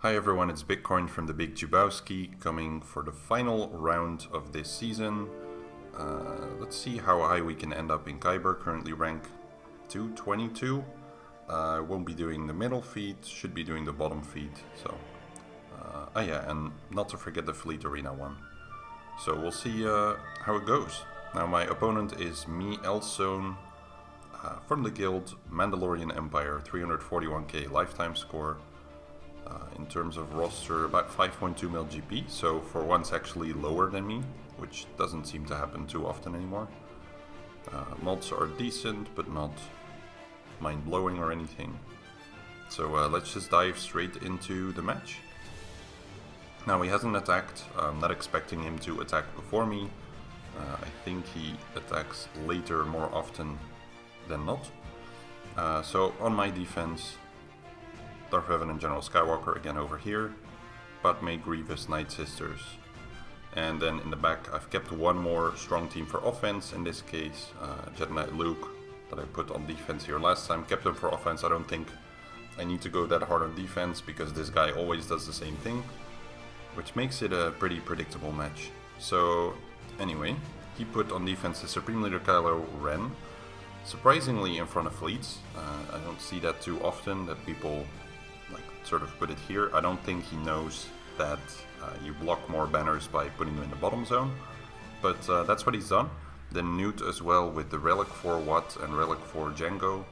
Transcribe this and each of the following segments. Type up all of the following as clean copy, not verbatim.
Hi everyone, it's Bitcoin from the Big Jubowski coming for the final round of this season. Let's see how high we can end up in Kyber, currently rank 222. Won't be doing the middle feed, should be doing the bottom feed. So, yeah, and not to forget the Fleet Arena one. So we'll see how it goes. Now my opponent is me, Elson, from the guild, Mandalorian Empire, 341k lifetime score. In terms of roster, about 5.2 mil GP, so for once actually lower than me, which doesn't seem to happen too often anymore. Mods are decent, but not mind-blowing or anything. So let's just dive straight into the match. Now he hasn't attacked, I'm not expecting him to attack before me. I think he attacks later more often than not. So on my defense, Darth Revan and General Skywalker again over here, Padme, Grievous, Night Sisters. And then in the back I've kept one more strong team for offense, in this case Jedi Knight Luke that I put on defense here last time, kept him for offense. I don't think I need to go that hard on defense because this guy always does the same thing, which makes it a pretty predictable match. So anyway, he put on defense the Supreme Leader Kylo Ren, surprisingly in front of fleets. I don't see that too often, that people sort of put it here. I don't think he knows that you block more banners by putting them in the bottom zone, but that's what he's done. Then Newt as well with the Relic for Watt and Relic for Django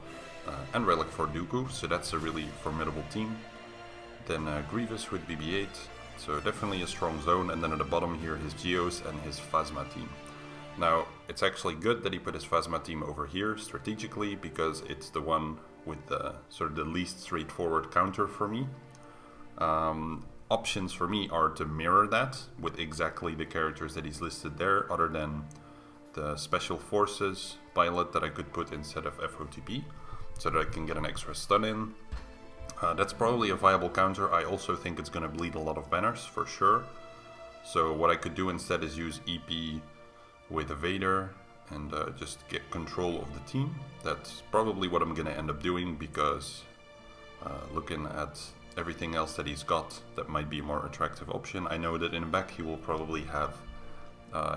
and Relic for Dooku, so that's a really formidable team. Then Grievous with BB-8, so definitely a strong zone, and then at the bottom here his Geos and his Phasma team. Now it's actually good that he put his Phasma team over here strategically, because it's the one with the sort of the least straightforward counter for me. Options for me are to mirror that with exactly the characters that he's listed there, other than the Special Forces pilot that I could put instead of FOTP, so that I can get an extra stun in. That's probably a viable counter. I also think it's going to bleed a lot of banners for sure. So what I could do instead is use EP with a Vader and just get control of the team. That's probably what I'm going to end up doing, because looking at everything else that he's got, that might be a more attractive option. I know that in the back he will probably have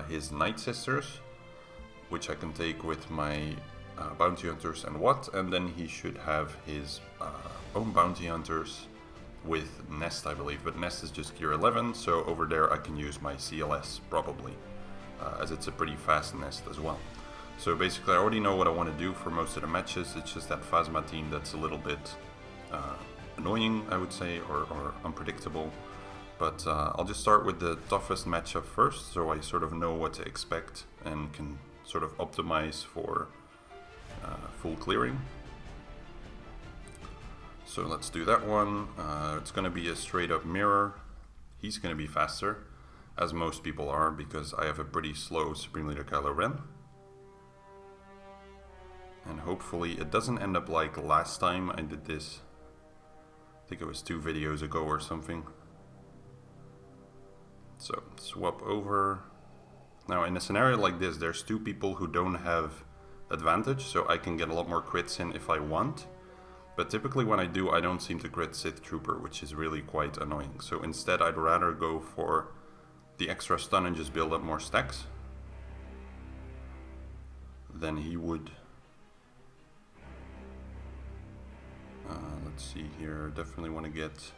his Night Sisters, which I can take with my Bounty Hunters and Watt, and then he should have his own Bounty Hunters with Nest, I believe, but Nest is just gear 11, so over there I can use my CLS probably. As it's a pretty fast Nest as well. So basically I already know what I want to do for most of the matches. It's just that Phasma team that's a little bit annoying, I would say, or unpredictable. But I'll just start with the toughest matchup first, so I sort of know what to expect and can sort of optimize for full clearing. So let's do that one. It's going to be a straight up mirror. He's going to be faster, as most people are, because I have a pretty slow Supreme Leader Kylo Ren. And hopefully it doesn't end up like last time I did this. I think it was 2 videos ago or something. So swap over. Now in a scenario like this, there's 2 people who don't have advantage, so I can get a lot more crits in if I want. But typically when I do, I don't seem to crit Sith Trooper, which is really quite annoying. So instead I'd rather go for the extra stun and just build up more stacks than he would. Let's see here, definitely want to get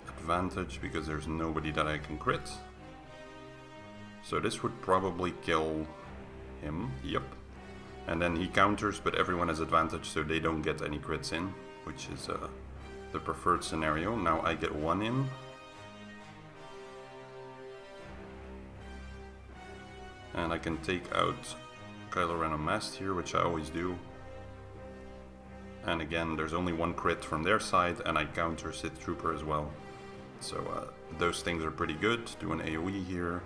advantage because there's nobody that I can crit. So this would probably kill him, yep. And then he counters, but everyone has advantage, so they don't get any crits in, which is the preferred scenario. Now I get 1 in. And I can take out Kylo Ren on Mast here, which I always do. And again, there's only 1 crit from their side, and I counter Sith Trooper as well. So those things are pretty good. Do an AoE here.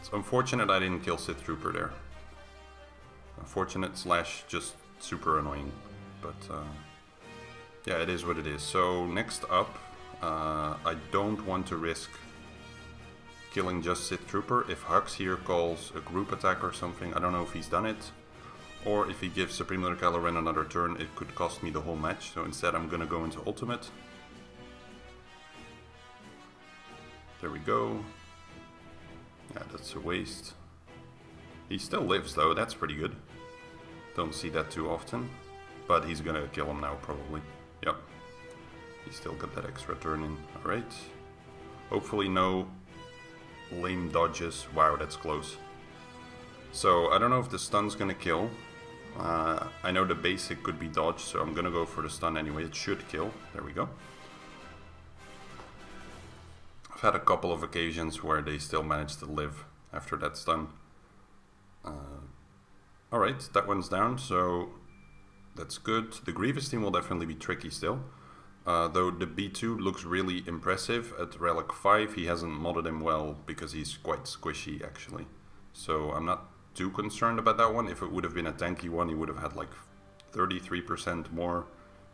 It's unfortunate I didn't kill Sith Trooper there. Unfortunate / just super annoying. But yeah, it is what it is. So next up, I don't want to risk killing just Sith Trooper. If Hux here calls a group attack or something, I don't know if he's done it. Or if he gives Supreme Leader Kylo Ren another turn, it could cost me the whole match. So instead I'm gonna go into ultimate. There we go. Yeah, that's a waste. He still lives though, that's pretty good. Don't see that too often. But he's gonna kill him now probably. Yep. He still got that extra turn in. Alright. Hopefully no lame dodges. Wow, that's close. So I don't know if the stun's gonna kill. I know the basic could be dodged, so I'm gonna go for the stun anyway. It should kill. There we go. I've had a couple of occasions where they still managed to live after that stun. Alright, that one's down, so that's good. The Grievous team will definitely be tricky still. Though the B2 looks really impressive at Relic 5. He hasn't modded him well because he's quite squishy actually. So I'm not too concerned about that one. If it would have been a tanky one, he would have had like 33% more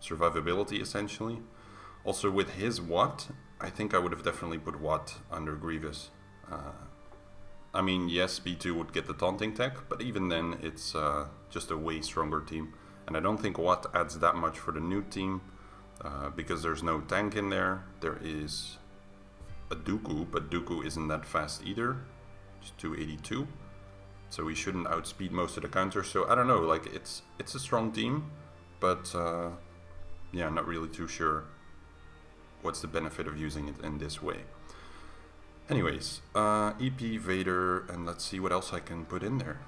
survivability essentially. Also with his Watt, I think I would have definitely put Watt under Grievous. I mean, yes, B2 would get the taunting tech, but even then it's just a way stronger team. And I don't think Watt adds that much for the new team because there's no tank in there. There is a Dooku, but Dooku isn't that fast either. Just 282. So we shouldn't outspeed most of the counters. So I don't know, like it's a strong team, but yeah, not really too sure what's the benefit of using it in this way. Anyways, EP, Vader, and let's see what else I can put in there.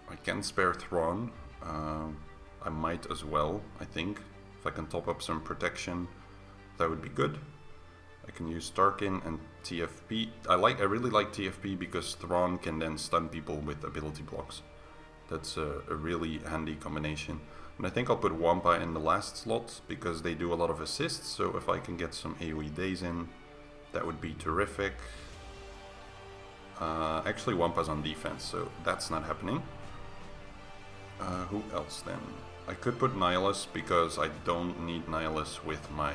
I can spare Thrawn. I might as well, I think. If I can top up some protection, that would be good. I can use Tarkin and TFP. I really like TFP because Thrawn can then stun people with ability blocks. That's a really handy combination. And I think I'll put Wampa in the last slot because they do a lot of assists. So if I can get some AoE days in, that would be terrific. Actually, Wampa's on defense, so that's not happening. Who else then? I could put Nihilus because I don't need Nihilus with my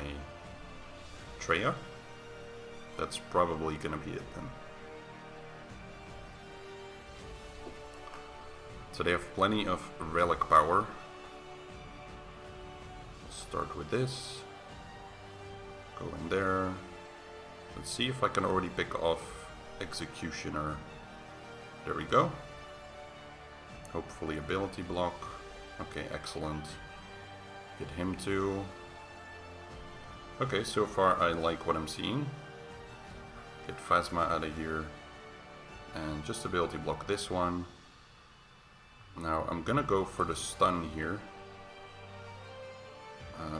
Traya. That's probably gonna be it then. So they have plenty of relic power. Start with this. Go in there. Let's see if I can already pick off Executioner. There we go. Hopefully ability block. Okay, excellent. Get him too. Okay, so far I like what I'm seeing. Get Phasma out of here. And just ability block this one. Now I'm gonna go for the stun here.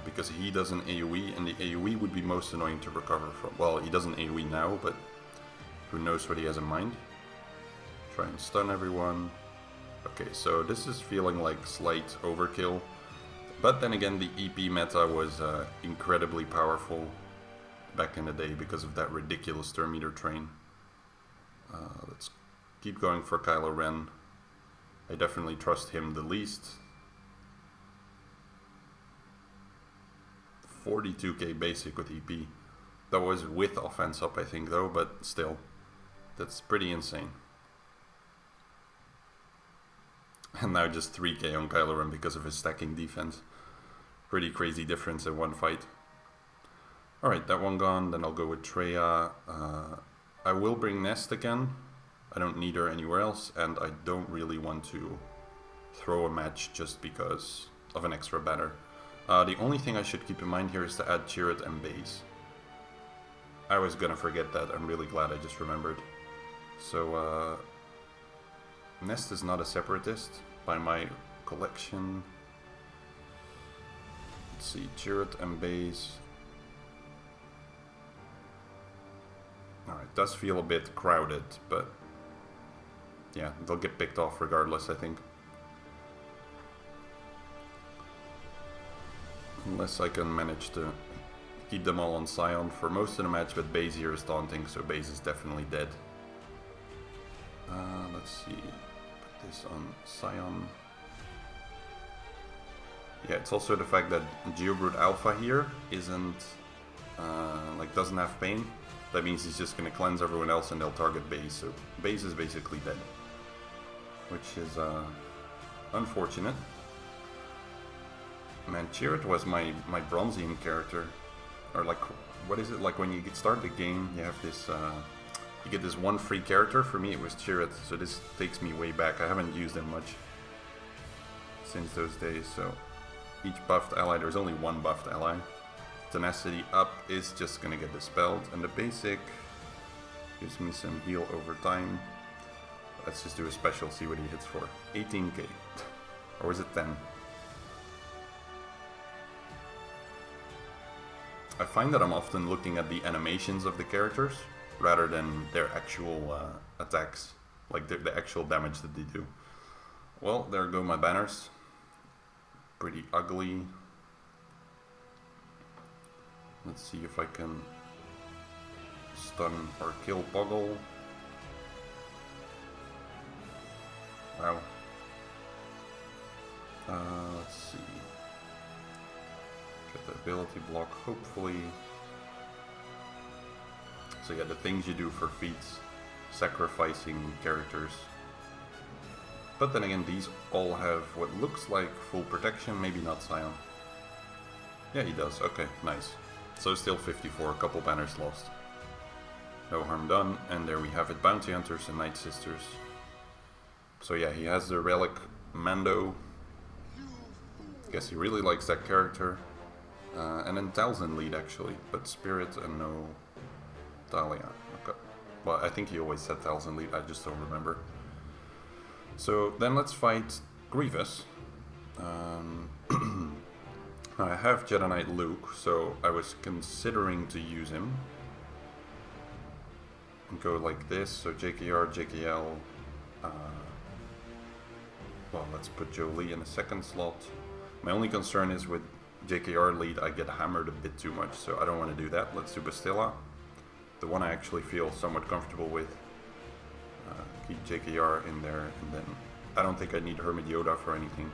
Because he does an AoE, and the AoE would be most annoying to recover from. Well, he doesn't AoE now, but who knows what he has in mind. Try and stun everyone. Okay, so this is feeling like slight overkill. But then again, the EP meta was incredibly powerful back in the day because of that ridiculous turn meter train. Let's keep going for Kylo Ren. I definitely trust him the least. 42k basic with EP. That was with offense up, I think, though, but still. That's pretty insane. And now just 3k on Kylo Ren because of his stacking defense. Pretty crazy difference in one fight. Alright, that one gone. Then I'll go with Traya. I will bring Nest again. I don't need her anywhere else, and I don't really want to throw a match just because of an extra banner. The only thing I should keep in mind here is to add Chirrut and Baze. I was gonna forget that. I'm really glad I just remembered. So, Nest is not a separatist by my collection. Let's see, Chirrut and Baze. Alright, does feel a bit crowded, but yeah, they'll get picked off regardless, I think. Unless I can manage to keep them all on Scion for most of the match, but Baze here is taunting, so Baze is definitely dead. Let's see, put this on Scion. Yeah, it's also the fact that Geobrute Alpha here isn't, doesn't have pain. That means he's just gonna cleanse everyone else and they'll target Baze, so Baze is basically dead. Which is, unfortunate. Man, Chirrut was my Bronzium character. or like, what is it, like when you start the game, you have this, you get this one free character. For me it was Chirrut, so this takes me way back. I haven't used him much since those days, so each buffed ally, there's only one buffed ally. Tenacity up is just gonna get dispelled, and the basic gives me some heal over time. Let's just do a special, see what he hits for. 18k. Or was it 10? I find that I'm often looking at the animations of the characters rather than their actual attacks, like the actual damage that they do. Well, there go my banners. Pretty ugly. Let's see if I can stun or kill Poggle. Wow. Let's see. Get the ability block, hopefully. So yeah, the things you do for feats, sacrificing characters. But then again, these all have what looks like full protection, maybe not Scion. Yeah, he does. Okay, nice. So still 54, a couple banners lost. No harm done, and there we have it, Bounty Hunters and Night Sisters. So yeah, he has the relic Mando. Guess he really likes that character. And then Talzin lead actually, but Spirit and no Talia. Okay. Well, I think he always said Talzin lead, I just don't remember. So then let's fight Grievous. I have Jedi Knight Luke, so I was considering to use him. And go like this, so JKR, JKL. Well, let's put Jolie in a second slot. My only concern is with JKR lead, I get hammered a bit too much, so I don't want to do that. Let's do Bastilla, the one I actually feel somewhat comfortable with. Keep JKR in there, and then I don't think I need Hermit Yoda for anything.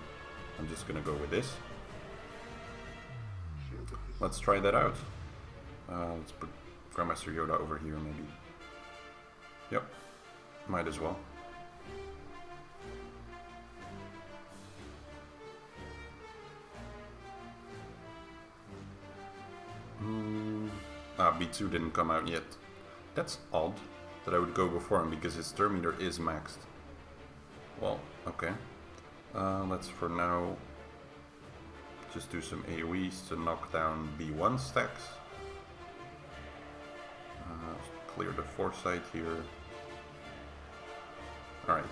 I'm just gonna go with this. Let's try that out. Let's put Grandmaster Yoda over here, maybe. Yep, might as well. B2 didn't come out yet. That's odd that I would go before him because his turn meter is maxed. Well, okay. Let's for now just do some AoEs to knock down B1 stacks. Clear the foresight here. Alright.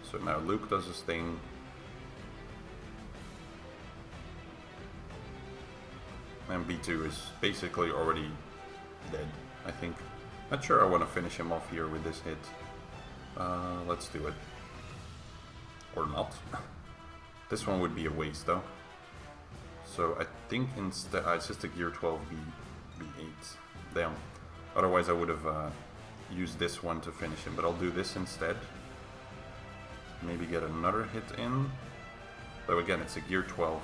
So now Luke does his thing. And B2 is basically already dead, I think. Not sure I want to finish him off here with this hit. Let's do it. Or not. This one would be a waste though. So I think instead, it's just a gear 12 B8. Damn. Otherwise I would have used this one to finish him, but I'll do this instead. Maybe get another hit in. Though again, it's a gear 12.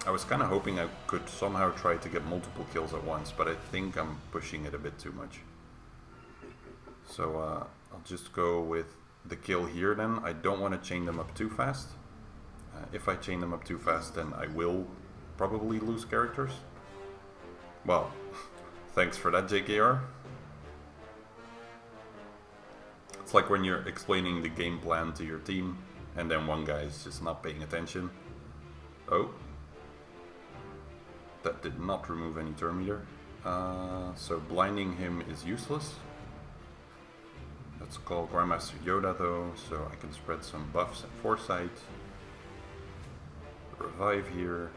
I was kind of hoping I could somehow try to get multiple kills at once, but I think I'm pushing it a bit too much. So I'll just go with the kill here then. I don't want to chain them up too fast. If I chain them up too fast, then I will probably lose characters. Well, thanks for that, JKR. It's like when you're explaining the game plan to your team, and then one guy is just not paying attention. Oh. That did not remove any turn meter. So blinding him is useless. Let's call Grandmaster Yoda though, so I can spread some buffs and foresight. Revive here.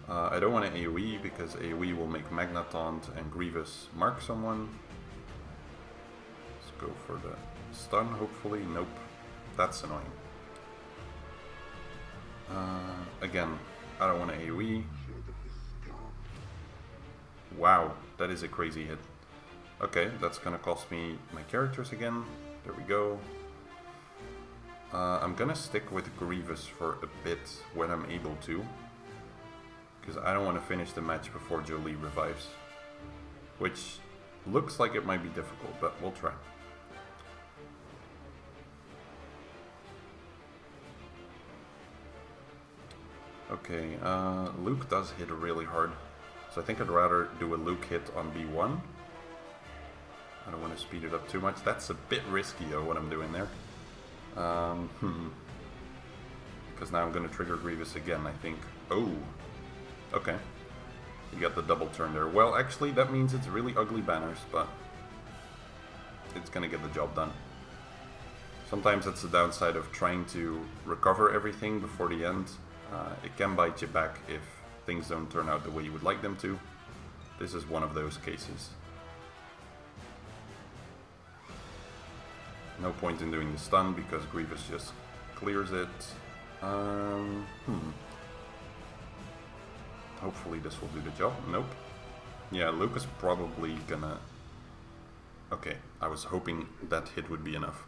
I don't want to AoE because AoE will make Magnataunt and Grievous mark someone. Let's go for the stun hopefully. Nope. That's annoying. Again, I don't want to AoE. Wow, that is a crazy hit. Okay, that's gonna cost me my characters again. There we go. I'm gonna stick with Grievous for a bit when I'm able to. Because I don't want to finish the match before Jolie revives. Which looks like it might be difficult, but we'll try. Okay, Luke does hit really hard. So I think I'd rather do a Luke hit on B1. I don't want to speed it up too much. That's a bit risky though, what I'm doing there. Because now I'm going to trigger Grievous again, I think. Oh, okay. You got the double turn there. Well, actually, that means it's really ugly banners, but it's going to get the job done. Sometimes that's the downside of trying to recover everything before the end. It can bite you back if things don't turn out the way you would like them to. This is one of those cases. No point in doing the stun because Grievous just clears it. Hopefully this will do the job. Nope. Yeah, Luke is probably gonna... Okay, I was hoping that hit would be enough.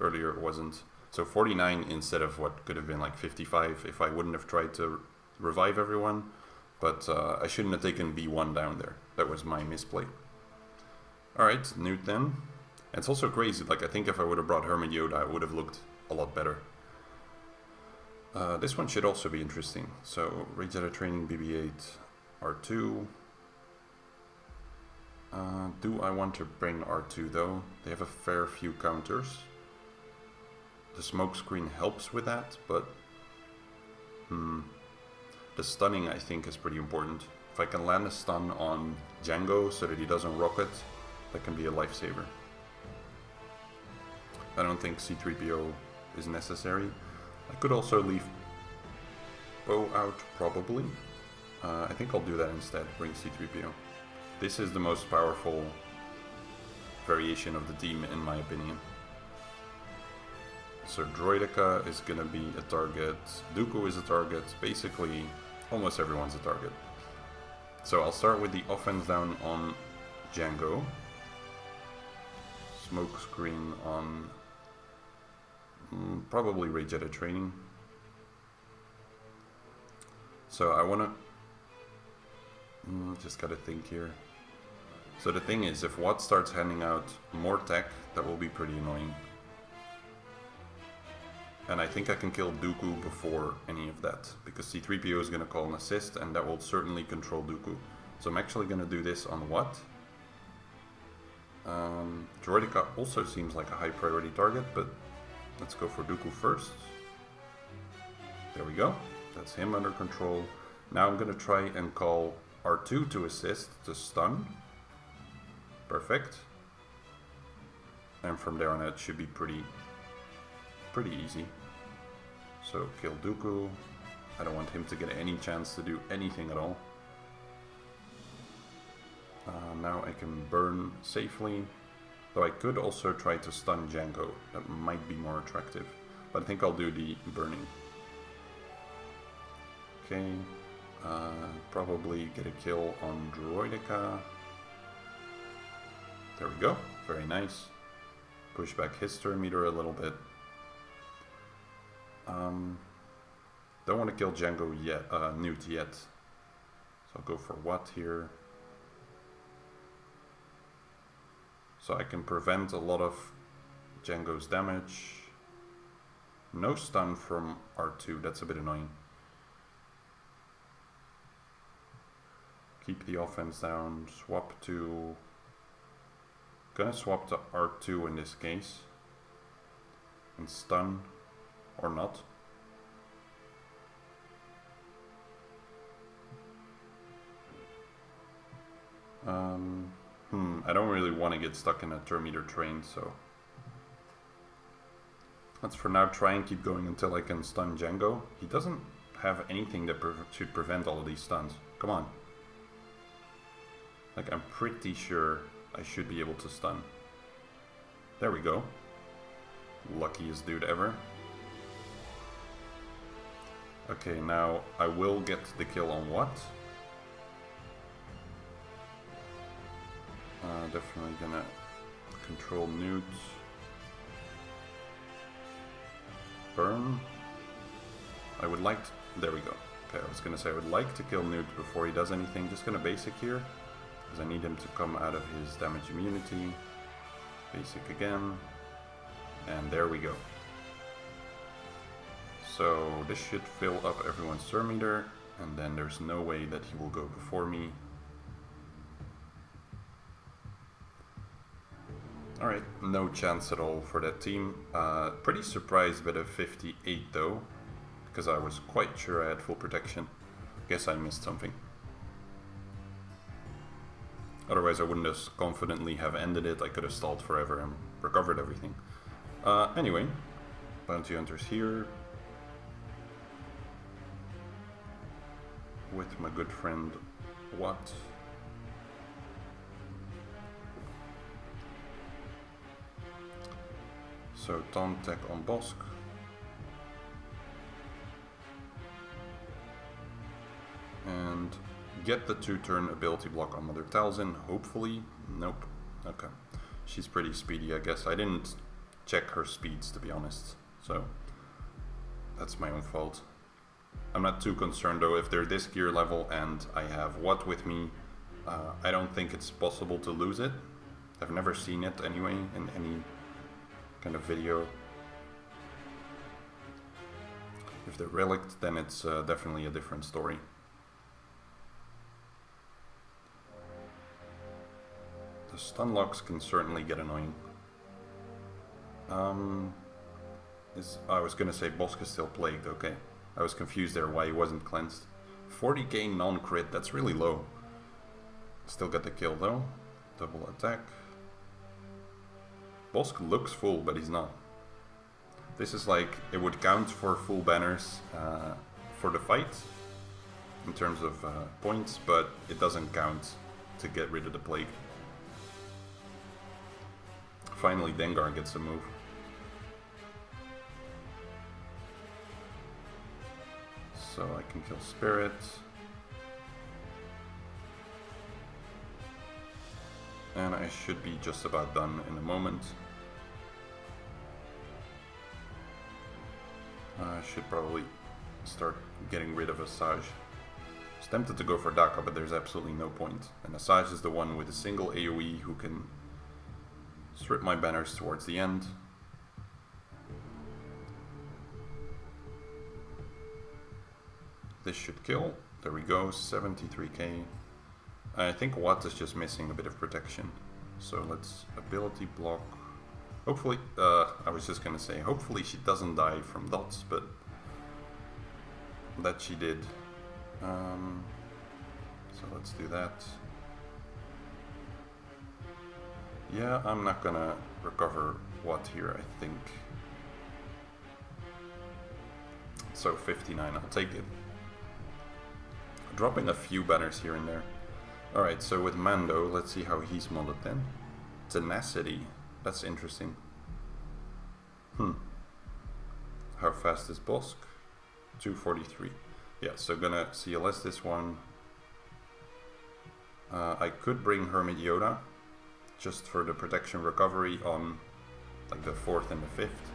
Earlier it wasn't. So 49 instead of what could have been like 55 if I wouldn't have tried to revive everyone. But I shouldn't have taken B1 down there. That was my misplay. Alright, Newt then. And it's also crazy, like I think if I would have brought Hermit Yoda, it would have looked a lot better. This one should also be interesting. So, Jedi Training BB-8 R2. Do I want to bring R2 though? They have a fair few counters. The smoke screen helps with that, but the stunning I think is pretty important. If I can land a stun on Django so that he doesn't rocket, that can be a lifesaver. I don't think C-3PO is necessary. I could also leave Poe out, probably. I think I'll do that instead, bring C-3PO. This is the most powerful variation of the team, in my opinion. So Droideka is going to be a target, Dooku is a target, basically almost everyone's a target. So I'll start with the offense down on Django. Smoke screen on probably Jedi Training. So I want to... just gotta think here. So the thing is, if Watt starts handing out more tech, that will be pretty annoying. And I think I can kill Dooku before any of that, because C-3PO is going to call an assist, and that will certainly control Dooku. So I'm actually going to do this on Watt. Droideka also seems like a high priority target, but let's go for Dooku first. There we go. That's him under control. Now I'm going to try and call R2 to assist, to stun. Perfect. And from there on out it should be pretty easy. So kill Dooku. I don't want him to get any chance to do anything at all. Now I can burn safely. Though I could also try to stun Django. That might be more attractive. But I think I'll do the burning. Okay. Probably get a kill on Droideka. There we go. Very nice. Push back his turn meter a little bit. Don't want to kill Django yet, Newt yet. So I'll go for Watt here. So I can prevent a lot of Django's damage. No stun from R2, that's a bit annoying. Keep the offense down, swap to... Gonna swap to R2 in this case. And stun, or not. I don't really want to get stuck in a Terminator train, so... Let's for now try and keep going until I can stun Django. He doesn't have anything that should prevent all of these stuns. Come on. Like, I'm pretty sure I should be able to stun. There we go. Luckiest dude ever. Okay, now I will get the kill on Watt. Definitely gonna control Newt. Burn. I would like to... There we go. Okay, I was gonna say I would like to kill Newt before he does anything. Just gonna basic here, because I need him to come out of his damage immunity. Basic again. And there we go. So this should fill up everyone's turn meter, and then there's no way that he will go before me. Alright, no chance at all for that team. Pretty surprised by the 58 though, because I was quite sure I had full protection. Guess I missed something. Otherwise I wouldn't as confidently have ended it. I could have stalled forever and recovered everything. Anyway, bounty hunters here. With my good friend Watt. So taunt tech on Bosk. And get the 2-turn ability block on Mother Talzin, hopefully. Nope. Okay. She's pretty speedy, I guess. I didn't check her speeds, to be honest. So that's my own fault. I'm not too concerned though. If they're this gear level and I have Watt with me, I don't think it's possible to lose it. I've never seen it anyway in any kind of video. If they're relicked, then it's definitely a different story. The stun locks can certainly get annoying. I was gonna say Bosk is still plagued, okay. I was confused there why he wasn't cleansed. 40k non-crit, that's really low. Still get the kill though. Double attack. Bosk looks full, but he's not. This is like, it would count for full banners for the fight in terms of points, but it doesn't count to get rid of the plague. Finally, Dengar gets a move. So I can kill Spirit. And I should be just about done in a moment. I should probably start getting rid of Asajj. I was tempted to go for Daka, but there's absolutely no point. And Asajj is the one with a single AoE who can strip my banners towards the end. This should kill. There we go, 73k. I think Watt is just missing a bit of protection. So let's ability block. Hopefully, I was just gonna say, hopefully she doesn't die from dots, but that she did. So let's do that. Yeah, I'm not gonna recover Watt here, I think. So 59, I'll take it. Dropping a few banners here and there. Alright, so with Mando, let's see how he's modded then. Tenacity, that's interesting. How fast is Bosk? 243. Yeah, so gonna CLS this one. I could bring Hermit Yoda, just for the protection recovery on like the 4th and the 5th.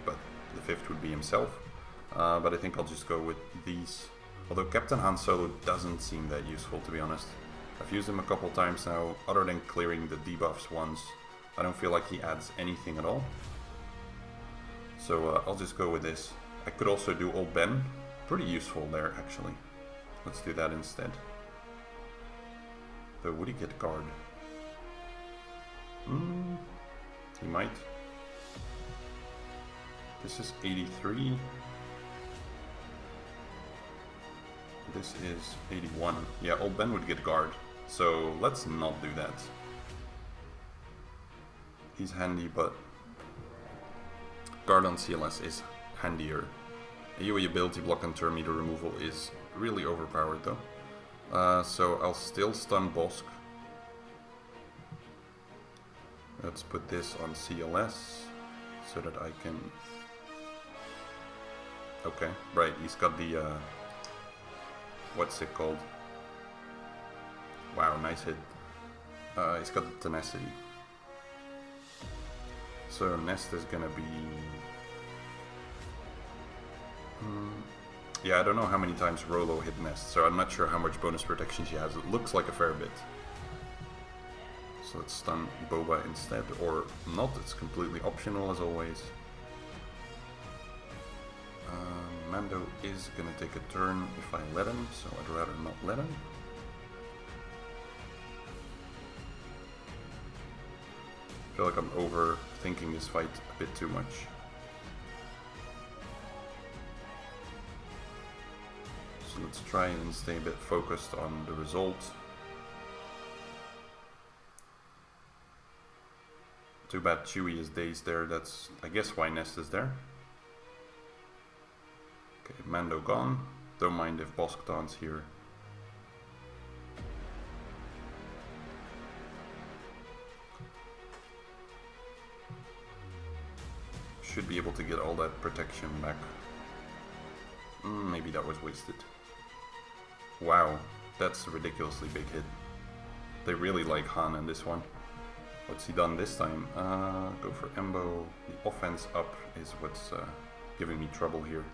But the 5th would be himself. But I think I'll just go with these. Although Captain Han Solo doesn't seem that useful, to be honest. I've used him a couple times now, other than clearing the debuffs once. I don't feel like he adds anything at all. So I'll just go with this. I could also do Old Ben. Pretty useful there, actually. Let's do that instead. Though, would he get guard? He might. This is 83. This is 81. Yeah, Old Ben would get guard. So let's not do that. He's handy, but guard on CLS is handier. AoE ability block and turn meter removal is really overpowered though. So I'll still stun Bosk. Let's put this on CLS so that I can... Okay, right, he's got the... what's it called? Wow, nice hit. He's got the tenacity. So Nest is gonna be... yeah, I don't know how many times Rolo hit Nest, so I'm not sure how much bonus protection she has. It looks like a fair bit. So let's stun Boba instead, or not, it's completely optional as always. Mando is gonna take a turn if I let him, so I'd rather not let him. I feel like I'm overthinking this fight a bit too much. So let's try and stay a bit focused on the result. Too bad Chewie is dazed there, that's I guess why Nest is there. Okay, Mando gone. Don't mind if Bosk-Tan's here. Should be able to get all that protection back. Maybe that was wasted. Wow, that's a ridiculously big hit. They really like Han in this one. What's he done this time? Go for Embo. The offense up is what's giving me trouble here.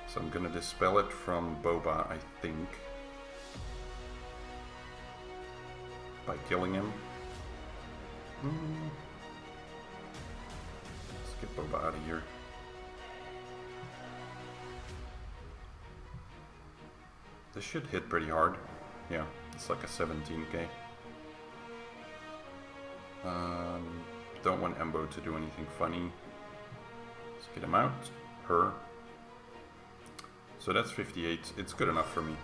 So I'm gonna dispel it from Boba, I think. By killing him. Let's get Boba out of here. This should hit pretty hard. Yeah, it's like a 17k. Don't want Embo to do anything funny. Let's get him out. Her. So that's 58. It's good enough for me.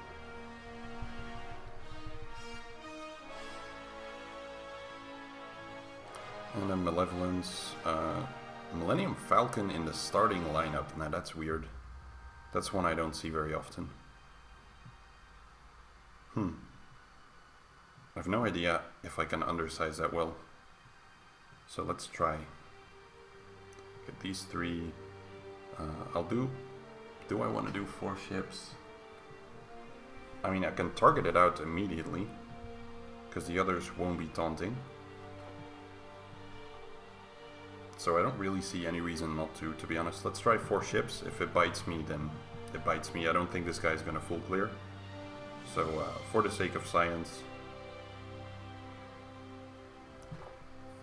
And then Malevolence. Millennium Falcon in the starting lineup. Now that's weird. That's one I don't see very often. I have no idea if I can undersize that well. So let's try. Get these three. I'll do... Do I want to do 4 ships? I mean, I can target it out immediately, because the others won't be taunting. So I don't really see any reason not to be honest. Let's try 4 ships. If it bites me, then it bites me. I don't think this guy's going to full clear. So, for the sake of science,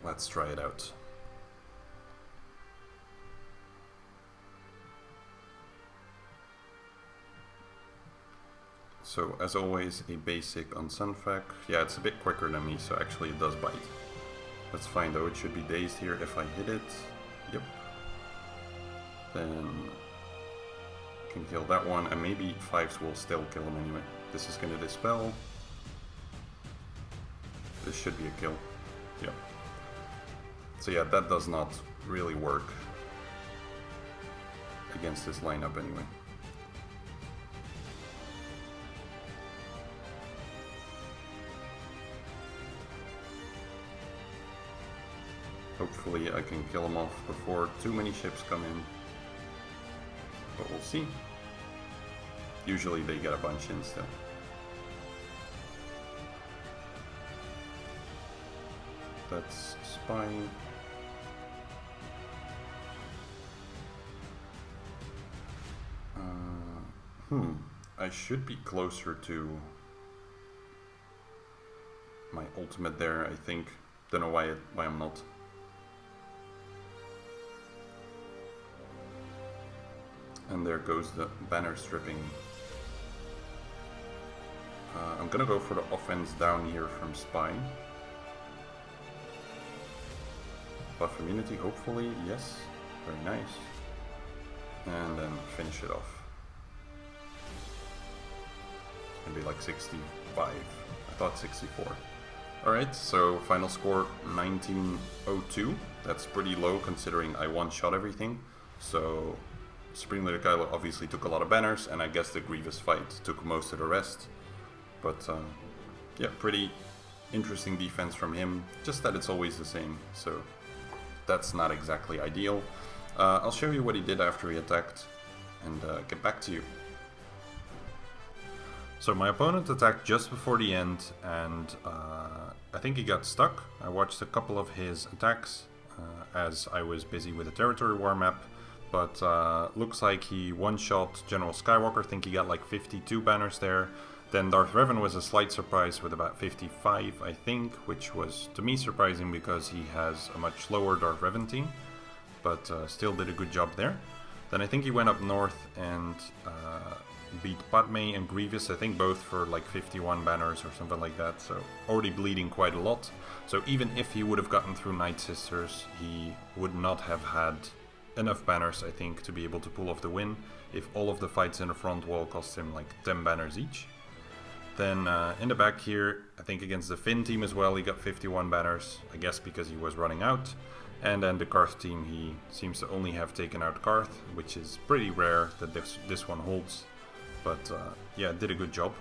let's try it out. So, as always, a basic on Sunfac. Yeah, it's a bit quicker than me, so actually it does bite. That's fine though, it should be dazed here if I hit it. Yep. Then can kill that one, and maybe 5s will still kill him anyway. This is gonna dispel. This should be a kill. Yep. So yeah, that does not really work against this lineup anyway. Hopefully I can kill him off before too many ships come in. But we'll see. Usually they get a bunch in still. That's spy. I should be closer to my ultimate there, I think. Don't know why I'm not. And there goes the banner stripping. I'm gonna go for the offense down here from Spy. Buff immunity, hopefully, yes. Very nice. And then finish it off. It's gonna be like 65. I thought 64. Alright, so final score 1902. That's pretty low considering I one-shot everything. So Supreme Leader Kylo obviously took a lot of banners, and I guess the Grievous fight took most of the rest. But yeah, pretty interesting defense from him, just that it's always the same, so that's not exactly ideal. I'll show you what he did after he attacked, and get back to you. So my opponent attacked just before the end, and I think he got stuck. I watched a couple of his attacks as I was busy with the territory war map. But looks like he one-shot General Skywalker. I think he got like 52 banners there. Then Darth Revan was a slight surprise with about 55, I think, which was to me surprising because he has a much lower Darth Revan team, but still did a good job there. Then I think he went up north and beat Padme and Grievous, I think both for like 51 banners or something like that, so already bleeding quite a lot. So even if he would have gotten through Night Sisters, he would not have had enough banners, I think, to be able to pull off the win, if all of the fights in the front wall cost him like 10 banners each. Then in the back here, I think against the Finn team as well, he got 51 banners, I guess because he was running out. And then the Karth team, he seems to only have taken out Karth, which is pretty rare that this one holds. But yeah, did a good job.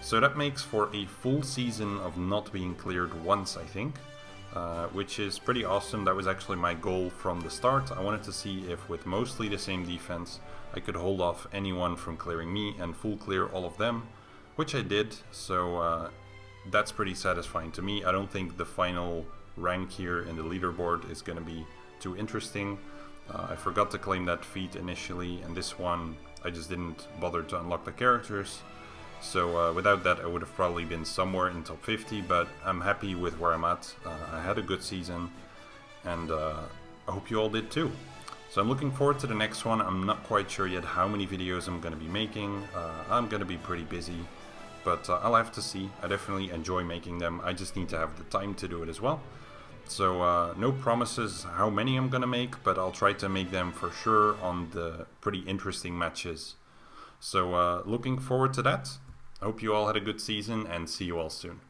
So that makes for a full season of not being cleared once, I think. Which is pretty awesome. That was actually my goal from the start. I wanted to see if with mostly the same defense, I could hold off anyone from clearing me and full clear all of them, which I did. So that's pretty satisfying to me. I don't think the final rank here in the leaderboard is going to be too interesting. I forgot to claim that feat initially, and this one I just didn't bother to unlock the characters. So without that I would have probably been somewhere in top 50, but I'm happy with where I'm at. I had a good season, and I hope you all did too. So I'm looking forward to the next one. I'm not quite sure yet how many videos I'm going to be making. I'm going to be pretty busy, but I'll have to see. I definitely enjoy making them. I just need to have the time to do it as well. So no promises how many I'm going to make, but I'll try to make them for sure on the pretty interesting matches. So looking forward to that. I hope you all had a good season, and see you all soon.